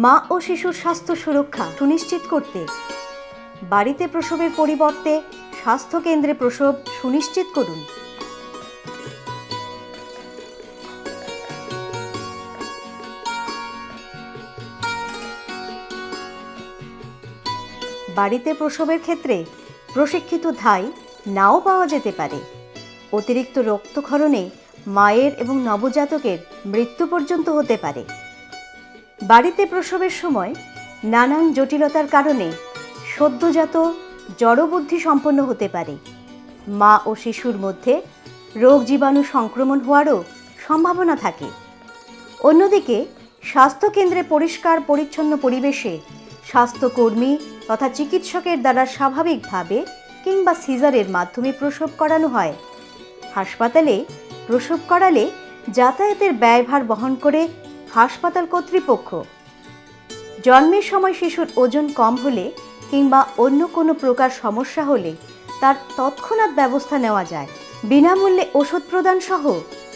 মা ও শিশুর স্বাস্থ্য সুরক্ষা সুনিশ্চিত করতে বাড়িতে প্রসবের পরিবর্তে স্বাস্থ্য কেন্দ্রে প্রসব সুনিশ্চিত করুন। বাড়িতে প্রসবের ক্ষেত্রে প্রশিক্ষিত ধাই নাও পাওয়া যেতে পারে। অতিরিক্ত রক্তক্ষরণে মায়ের এবং নবজাতকের মৃত্যু পর্যন্ত হতে পারে। বাড়িতে প্রসবের সময় নানান জটিলতার কারণে সদ্যজাত জড়বুদ্ধি সম্পন্ন হতে পারে। মা ও শিশুর মধ্যে রোগ জীবাণু সংক্রমণ হওয়ারও সম্ভাবনা থাকে। অন্যদিকে স্বাস্থ্যকেন্দ্রে পরিষ্কার পরিচ্ছন্ন পরিবেশে স্বাস্থ্যকর্মী তথা চিকিৎসকের দ্বারা স্বাভাবিকভাবে কিংবা সিজারের মাধ্যমে প্রসব করানো হয়। হাসপাতালে প্রসব করালে যাতায়াতের ব্যয়ভার বহন করে হাসপাতাল কর্তৃপক্ষ। জন্মের সময় শিশুর ওজন কম হলে কিংবা অন্য কোনো প্রকার সমস্যা হলে তার তৎক্ষণাৎ ব্যবস্থা নেওয়া যায়। বিনামূল্যে ওষুধ প্রদান সহ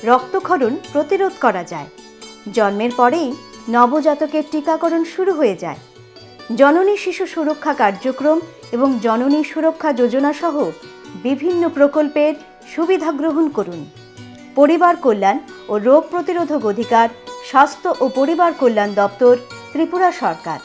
রক্তক্ষরণ প্রতিরোধ করা যায়। জন্মের পরেই নবজাতকের টিকাকরণ শুরু হয়ে যায়। জননী শিশু সুরক্ষা কার্যক্রম এবং জননী সুরক্ষা যোজনা সহ বিভিন্ন প্রকল্পের সুবিধা গ্রহণ করুন। পরিবার কল্যাণ ও রোগ প্রতিরোধক অধিকার, স্বাস্থ্য ও পরিবার কল্যাণ দপ্তর, ত্রিপুরা সরকার।